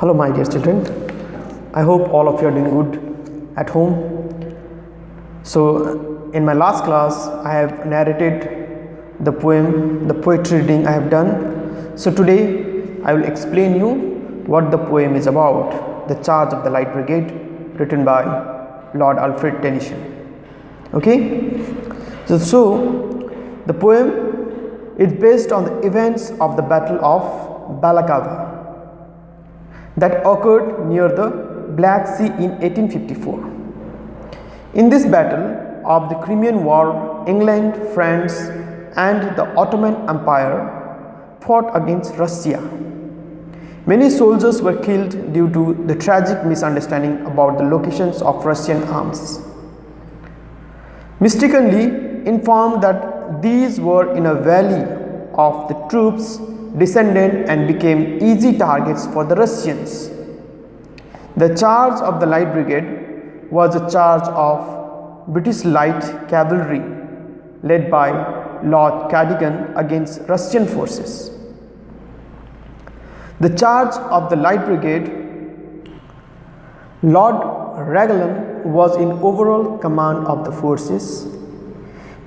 Hello my dear children, I hope all of you are doing good at home. So in my last class I have narrated the poetry reading I have done. So today I will explain you what the poem is about, The Charge of the Light Brigade, written by Lord Alfred Tennyson. Okay, so the poem is based on the events of the Battle of Balaclava that occurred near the Black Sea in 1854. In this battle of the Crimean War, England, France and the Ottoman Empire fought against Russia. Many soldiers were killed due to the tragic misunderstanding about the locations of Russian arms. Mistakenly informed that these were in a valley of the troops descended and became easy targets for the Russians. The charge of the Light Brigade was a charge of British Light Cavalry led by Lord Cadogan against Russian forces. The charge of the Light Brigade, Lord Raglan was in overall command of the forces.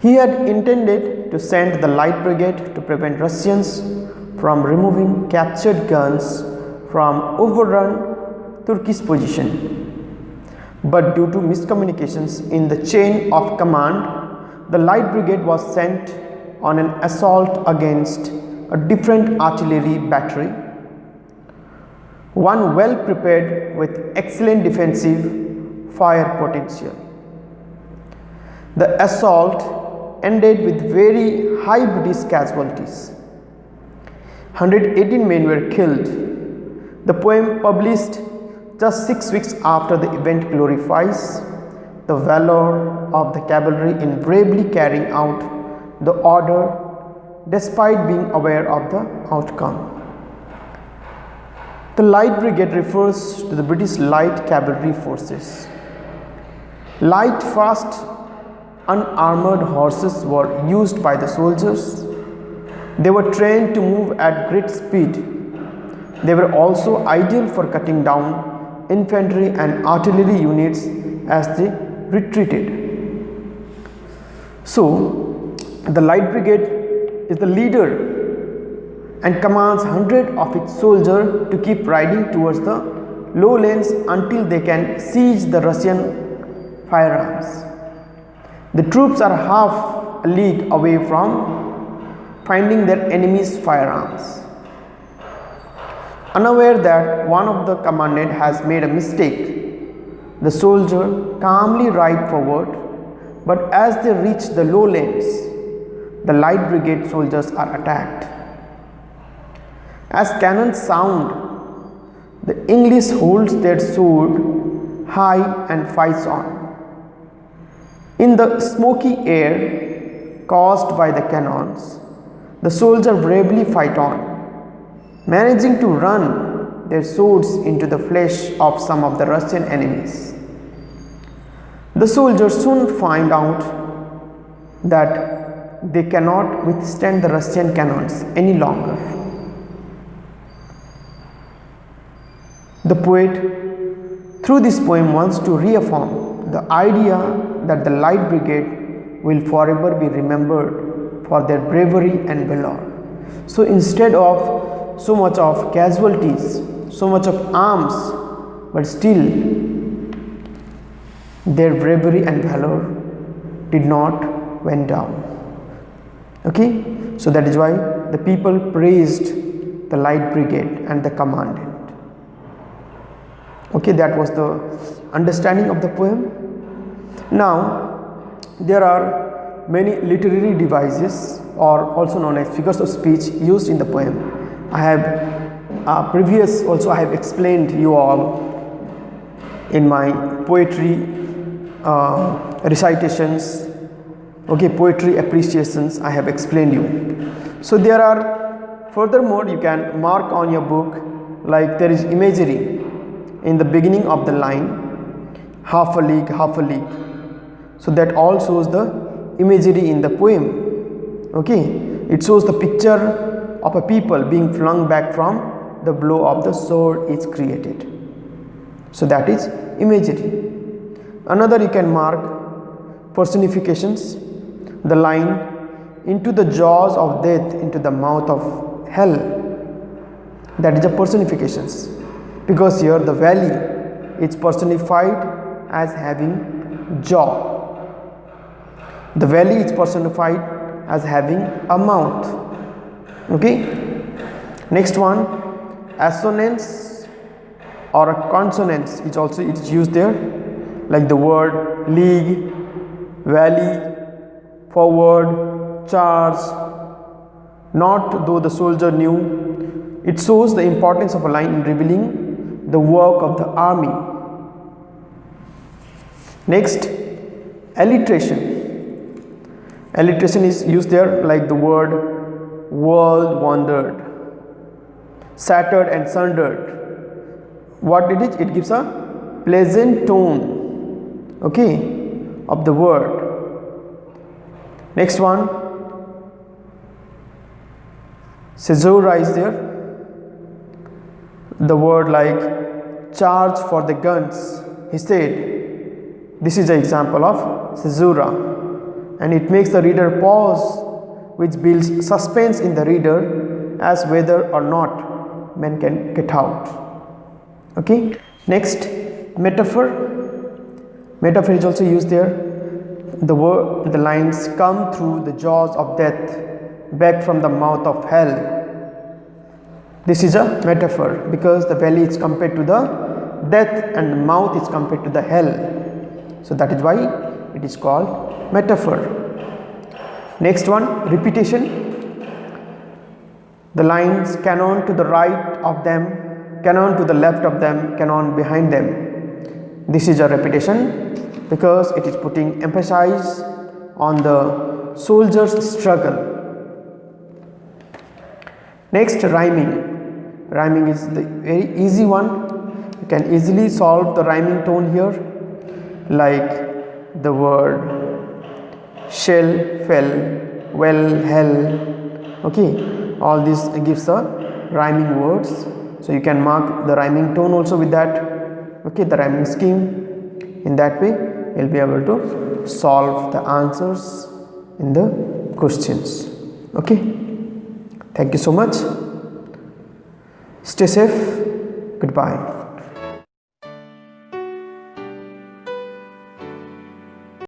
He had intended to send the Light Brigade to prevent Russians from removing captured guns from overrun Turkish position. But due to miscommunications in the chain of command, the Light Brigade was sent on an assault against a different artillery battery, one well prepared with excellent defensive fire potential. The assault ended with very high British casualties. 118 men were killed. The poem, published just 6 weeks after the event, glorifies the valor of the cavalry in bravely carrying out the order despite being aware of the outcome. The Light Brigade refers to the British Light Cavalry forces. Light, fast, unarmored horses were used by the soldiers. They were trained to move at great speed. They were also ideal for cutting down infantry and artillery units as they retreated. So, the Light Brigade is the leader and commands hundreds of its soldiers to keep riding towards the lowlands until they can seize the Russian firearms. The troops are half a league away from finding their enemy's firearms. Unaware that one of the commandant has made a mistake, the soldier calmly ride forward, but as they reach the lowlands, the Light Brigade soldiers are attacked. As cannons sound, the English holds their sword high and fights on. In the smoky air caused by the cannons, the soldiers bravely fight on, managing to run their swords into the flesh of some of the Russian enemies. The soldiers soon find out that they cannot withstand the Russian cannons any longer. The poet, through this poem, wants to reaffirm the idea that the Light Brigade will forever be remembered for their bravery and valor. So instead of so much of casualties, so much of arms, but still their bravery and valor did not went down. Okay, so that is why the people praised the Light Brigade and the commandant. Okay, that was the understanding of the poem. Now there are many literary devices, or also known as figures of speech, used in the poem. I have I have explained you all in my poetry recitations, okay, poetry appreciations. I have explained you. So there are, furthermore, you can mark on your book, like there is imagery in the beginning of the line, half a league, half a league. So that all shows the imagery in the poem. Okay, it shows the picture of a people being flung back from the blow of the sword is created. So that is imagery. Another, you can mark personifications. The line, into the jaws of death, into the mouth of hell, that is a personifications, because here the valley is personified as having jaw. The valley is personified as having a mouth. Okay. Next one, assonance or a consonance is also used there, like the word league, valley, forward, charge, not though the soldier knew. It shows the importance of a line in revealing the work of the army. Next, alliteration. Alliteration is used there, like the word world wandered, shattered and sundered. What it is? It gives a pleasant tone, okay, of the word. Next one, caesura is there. The word like charge for the guns, he said. This is an example of caesura, and it makes the reader pause, which builds suspense in the reader as whether or not men can get out. Okay. Next, metaphor. Metaphor is also used there. The lines come through the jaws of death, back from the mouth of hell. This is a metaphor, because the valley is compared to the death and the mouth is compared to the hell. So that is why it is called metaphor. Next one, repetition. The lines cannon to the right of them, cannon to the left of them, cannon behind them. This is a repetition, because it is putting emphasis on the soldier's struggle. Next, rhyming. Rhyming is the very easy one. You can easily solve the rhyming tone here, like the word shell, fell, well, hell. Okay, all this gives the rhyming words. So you can mark the rhyming tone also with that. Okay, the rhyming scheme. In that way, you'll be able to solve the answers in the questions. Okay, thank you so much. Stay safe. Goodbye.